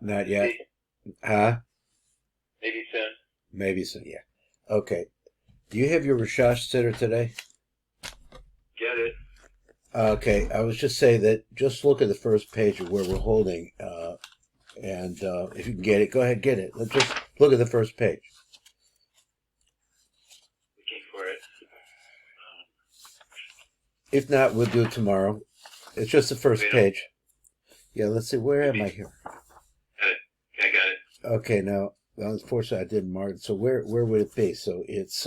Not yet. Maybe, Huh? maybe soon. Maybe so, yeah. Okay. Do you have your Rashash sitter today? Get it? Okay, I was just saying that just look at the first page of where we're holding, and if you can get it, go ahead, get it. Let's just look at the first page. Looking for it. If not, we'll do it tomorrow. It's just the first Wait, page. Yeah, let's see, where am maybe. I here? Got it. Okay, I got it. Okay, now, unfortunately, I didn't mark it. So where would it be? So it's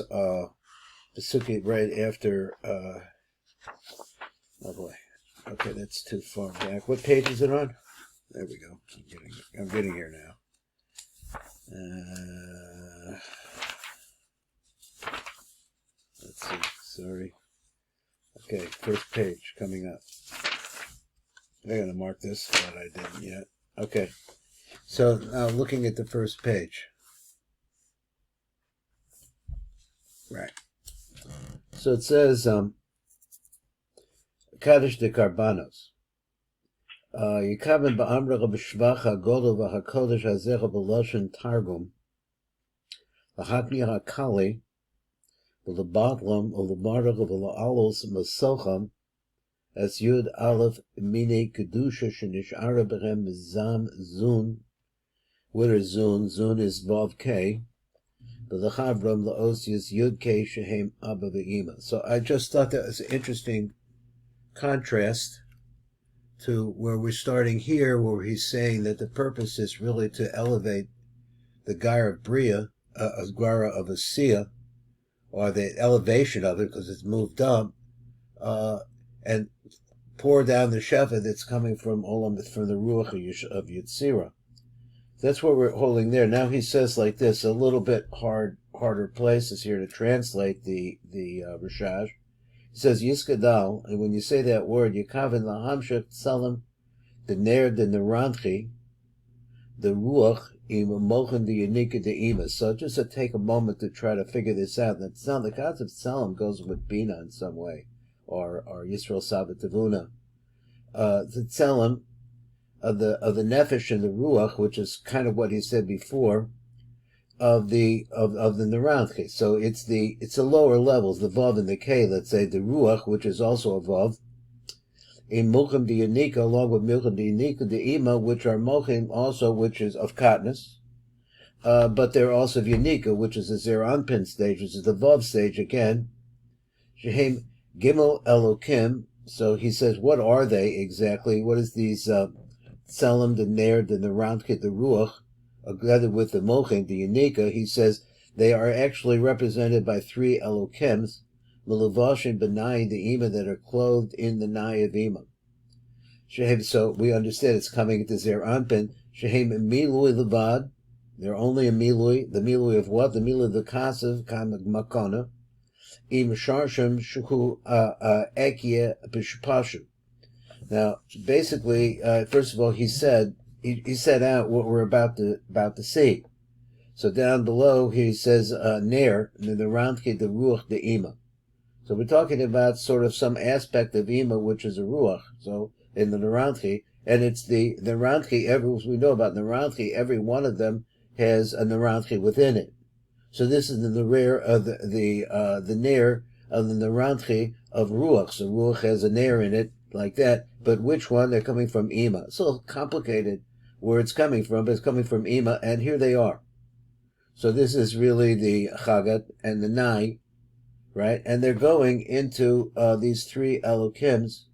Pesuki right after. Oh boy. Okay, that's too far back. What page is it on? There we go. I'm getting here now. Let's see. Sorry. Okay, first page coming up. I gotta mark this, but I didn't yet. Okay. So now looking at the first page. Right. So it says Kaddish de Karbanos. Yikaven ba'amrecha b'shvach ha'godol v'ha'kodesh ha'zecha b'loshen targum v'hakmi ha'kali v'lebatlam v'lemarach v'le'alos masocham as yud aleph mine kedusha shenishara b'chem zam zun. What is zun? Zun is vav k. V'lechavram le'osius yud k shehem abba v'ima. So I just thought that was an interesting contrast to where we're starting here, where he's saying that the purpose is really to elevate the Gara of Bria, Gara of Asiya, or the elevation of it, because it's moved up, and pour down the Shefa that's coming from Olam, from the Ruach of Yetzirah. That's what we're holding there. Now he says like this, a little bit harder places here to translate the Rashash. It says Yiskadal, and when you say that word, Yikaven lahamshach tsalim, the ner the neranchi, the ruach im mochen the yanika the ima. So just to take a moment to try to figure this out. That sound, the concept of tsalim goes with bina in some way, or Yisrael Sabatavuna. The tsalim of the nefesh and the ruach, which is kind of what he said before, of the Neranchi. So it's the lower levels, the Vav and the K, let's say, the Ruach, which is also a Vav, in Muchim the Yanika, along with Muchim the Yanika, the Ima, which are Mochim also, which is of Katniss, but they're also of Yanika, which is the Zeranpin stage, which is the Vav stage again. Shehem Gimel Elokim, so he says, what are they exactly? What is these Tselem, the Ner, the Neranchi, the Ruach, together with the Mochin, the Yanika? He says they are actually represented by three Elokims, Meluvashin Benai, the Ima, that are clothed in the Nai of Ima. So we understand it's coming to Zer Anpin. Shehem Milui Levad, they're only a Milui. The Milui of what? The Milui of the Kasav, Kamag Makona. Im Sharshem Shuhu Ekia Bishpashu. Now, basically, first of all, he set out what we're about to see. So down below, he says Ner, the Ranchi, the Ruach, the Ima. So we're talking about sort of some aspect of Ima, which is a Ruach. So in the Neranchi, and it's the Neranchi. As we know about Neranchi, every one of them has a Neranchi within it. So this is the rear of the Ner of the Neranchi of Ruach. So Ruach has a Ner in it, like that, but which one? They're coming from Ima. It's a little complicated where it's coming from, but it's coming from Ima, and here they are. So this is really the Chagat and the Nai, right? And they're going into these three Elokims,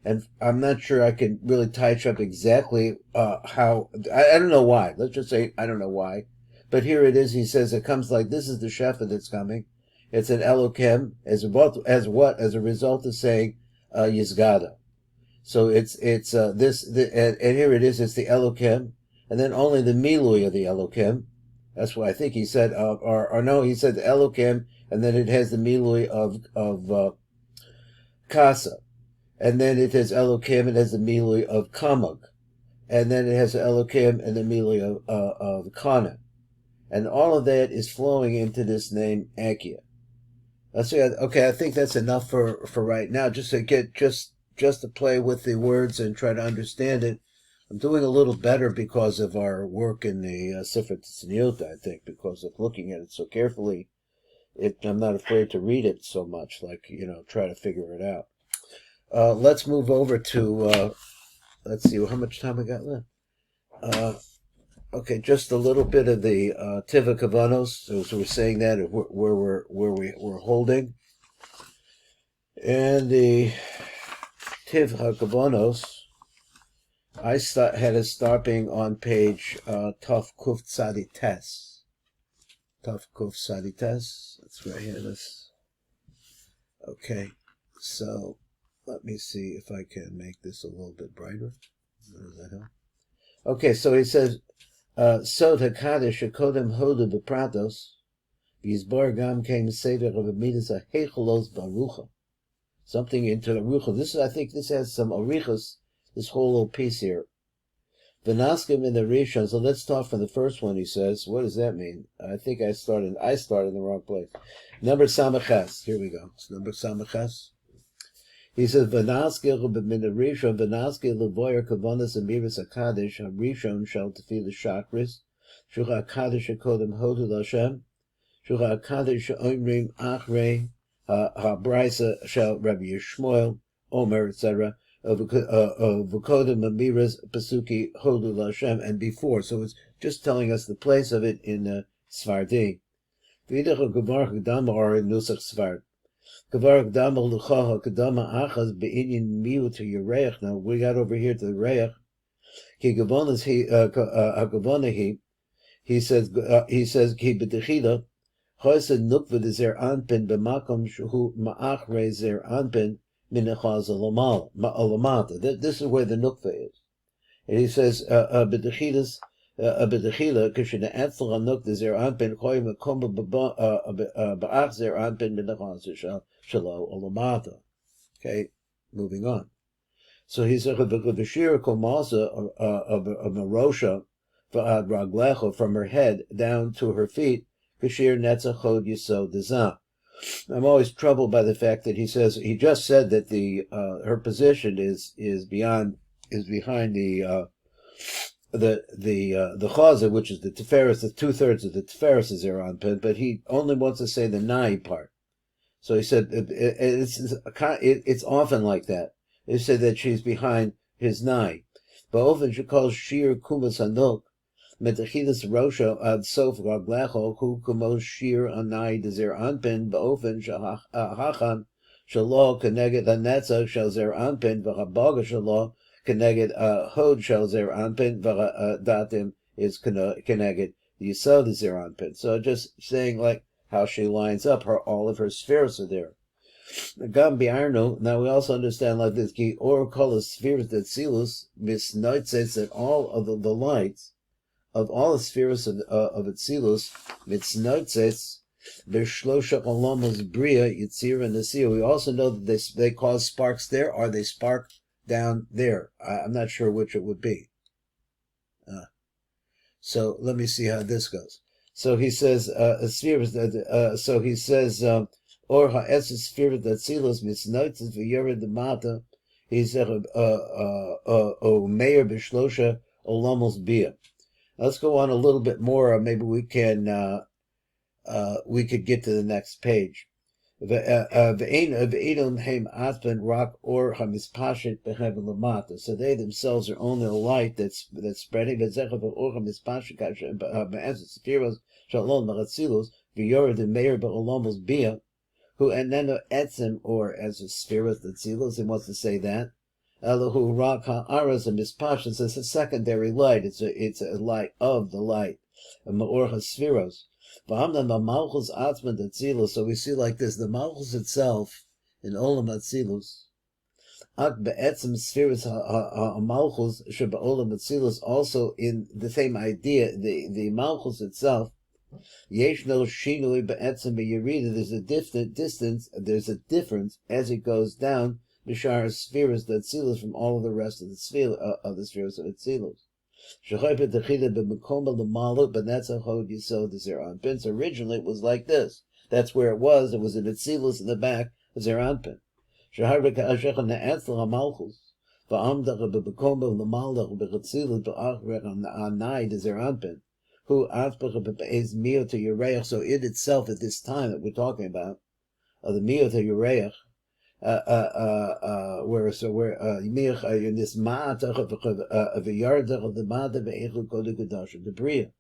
and I'm not sure I can really touch up exactly how, I don't know why. Let's just say I don't know why. But here it is, he says it comes like, this is the Shefa that's coming. It's an Elokim, as a result of saying Yizgada. So it's and here it is, it's the Elokim, and then only the Milui of the Elokim. That's what I think he said, or no, he said the Elokim, and then it has the Milui of Kasa. And then it has Elokim, it has the Milui of Kamag. And then it has the Elokim and the Milui of Kana. And all of that is flowing into this name Akia. Okay, I think that's enough for right now, just to get just to play with the words and try to understand it. I'm doing a little better because of our work in the Sefer Tzniut, I think, because of looking at it so carefully. I'm not afraid to read it so much, like, try to figure it out. Let's move over to, let's see, how much time we got left? Okay, just a little bit of the Tiva Kavanos, so we're saying that, where we're holding. And the Tiv HaKavanos, I had us stopping on page Tuf Kuf Tzadi Tes. Tuf Kuf Tzadi Tes. That's right here. Okay, so let me see if I can make this a little bit brighter. Does that help? Okay, so he says, Sod HaKaddish HaKodem Hodu B'Pratos V'Yizbar Gam Kem Seder of Amidas HaHecholos Barucha. Something into the Rucha. I think this has some Arichas, this whole little piece here. V'naskim in the Rishon. So let's start from the first one. He says, what does that mean? I think I started in the wrong place. Number Samachas. Here we go. It's number Samachas. He says, V'naskil min the Rishon, V'naskil levoyer kavanas amiris HaKaddish, HaRishon shall tefillah the Shachris, Shucha HaKaddish HaKodem Hodu L'Hashem, Shucha HaKaddish HaOmrim Achrei, HaBraisa shall Rabbi Yishmael, Omer, etc., V'kodem amiris Pasuki Hodu L'Hashem, and before. So it's just telling us the place of it in Sfardi. V'idach HaGavar HaGdama are in Nusach Sfard. Now we got over here to the Reach. He says Ki b'techila chosed nukva dezer anpin b'makom shu ma'achre zer anpin minachaz alamata. This is where the nukva is. And he says b'techilas b'techila kishina etzel hanukva zer anpin choy makom b'ach zer anpin minachaz Shalo Olamata. Okay, moving on. So he said, "V'shir komasa of Marosha v'ad raglecho, from her head down to her feet, kashir netzachod yisod dezah." I'm always troubled by the fact that he just said that her position is behind the chaza, which is the teferes, the 2/3 of the teferes is there on pin, but he only wants to say the nai part. So he said it's often like that. He said that she's behind his nai. But often she calls shir kumas hanok metachilas rosha ad sof raglecho hu kumos shir anai dezer anpin baofen shahachan shalo keneged hanetzach shel zer anpin v'chabaga shalo keneged hod shel zer anpin v'datim is keneged yisod zer anpin. So just saying like how she lines up, all of her spheres are there. Now we also understand like this, ki or kol spheres that silus misnoitzes, that all of the lights of all the spheres of Atzilus misnoitzes b'shlosha olamos bria yitzira and nesir. We also know that they cause sparks there, or they spark down there. I'm not sure which it would be. So let me see how this goes. So he says, or ha'eses sphere that silos misnoitzes v'yored the mata. He said, o meir b'shlosha olamos bia. Let's go on a little bit more, or maybe we could get to the next page. So they themselves are only a light that's spreading. Who and then etzim, or as a spheres that seals, he wants to say that. Elahu rak ha'aras and mispasha says a secondary light. It's a light of the light. Ma'or ha'spheros. So we see like this, the Malchus itself in Olam Atzilus, Ak be'etzim spheres ha'malchus she'ba'olam Atzilus, also in the same idea, the Malchus itself, yesh no shinui be'etzim be'yerida, there's a difference as it goes down, Shaar spheres that Atzilus from all of the rest of the spheres of Atzilus. But that's a hod yisod zeranpin. So originally it was like this. That's where it was. It was an etzilus in the back of zeranpin. Va'amdach bebekom b'lemaldach b'chatzilut b'achrech anai dezeranpin, who atzbach b'beis miot yereich. So it itself at this time that we're talking about, the miot yereich, where in this ma'atach of the yardach of the ma'atach ve'echel kodei kadash the bria.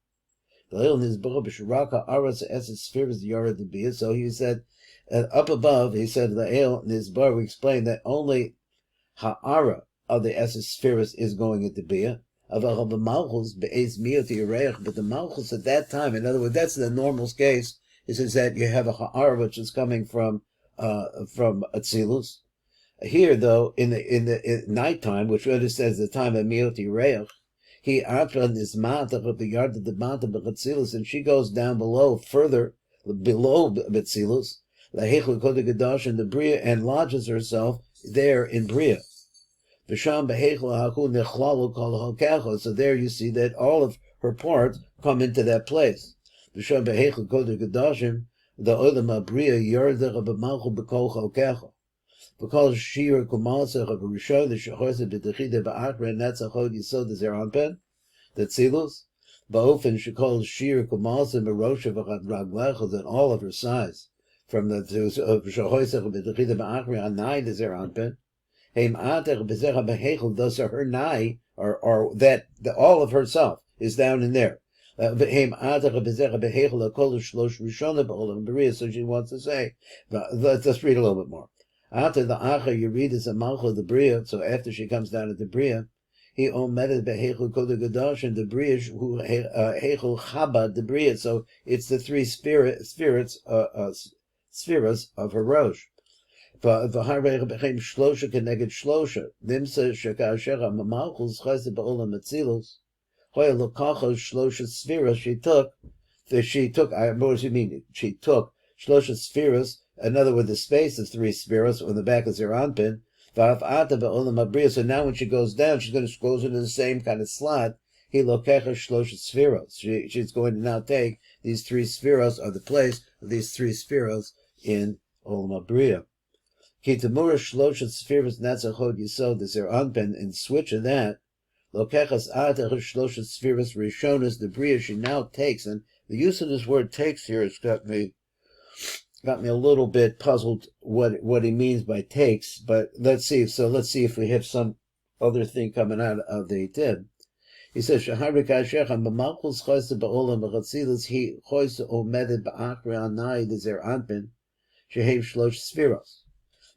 So he said, up above, he said, La'el Nizbar, we explained that only Ha'ara of the Esses spheres is going into Bia. But the Malchus at that time, in other words, that's the normal case, is that you have a Ha'ara which is coming from Atzilus. Here, though, in the nighttime, which we understand is the time of Miot Yireach, he Atran is Matach of the yard of the Matach Bechatzilus, and she goes down further below Betzilus, Lahechel Kodei Kadash, and the Bria, and lodges herself there in Bria. V'sham Behechel Haku Nechlalu Kol Hakecha. So there you see that all of her parts come into that place. V'sham Behechel Kodei Kadashim, the Olam Bria Yardach B'Malchul B'Kol Hakecha. Because Shir Kumalsach of Rishon, the Shachos B'Techide B'Achre, and that's a Chod Yisod Zeranpen, the Tzilus, Ba'ofen Shekol Shir Kumalsach Merosha V'Raglecha, that all of her size, from the Shachos B'Techide B'Achre, Anai the Zeranpen, Heim Atech B'Zecha B'Hechel, thus her Nai, or that all of herself is down in there. Heim Atech B'Zecha B'Hechel, Akol Shlosh Rishon B'Olam B'Ria, so she wants to say, let's read a little bit more. After the Acha, you read is a Malcha the Bria, so after she comes down to the Bria, he ometed behechel kodei kadash, and the Bria who hechel chabad the Bria. So it's the three spheres of her rosh. V'harei became shlosha keneged shlosha. Nimsa shekasher ha'malchus chesed ba'olam atzilus. Hoya lokachos shlosha spheres she took. What does she mean? She took shlosha spheres. In other words, the space of three spheres on the back of Zeranpin. So now when she goes down, she's going to goes into the same kind of slot. He lokecha shlosha spheros. She's going to now take these three spheros, or the place of these three spheros in Olam Bria. Kitamura shlosha spheros natzachod yisod is Zeranpin, and switch of that. Lokechas atach shlosha spheros rishonas the Bria she now takes, and the use of this word takes here has got me a little bit puzzled what he means by takes, but let's see if we have some other thing coming out of the tib. He says, Shaharika Shechan b'malchus chayse ba'olam b'chatzilus he chayse omedet ba'achre anai dezer anpin shehev shlosh spheros.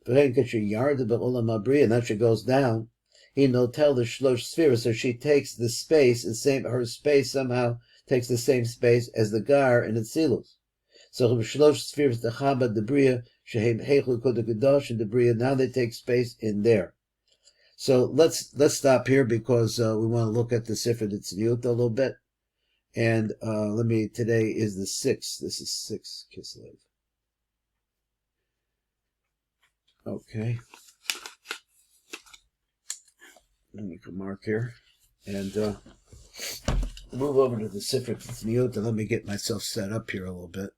V'hen kashe yarda ba'olam abri, and then she goes down. He no tell the shlosh spheros, so she takes the space, her space somehow takes the same space as the gar in Atzilus. So shlosh spheres the chabad the Bria shehem hechel kodei kadash and the Bria, now they take space in there. So let's stop here because we want to look at the Sefer Tzniut a little bit. And today is the 6th. This is 6 kislev. Okay. Let me mark here and move over to the Sefer Tzniut, and let me get myself set up here a little bit.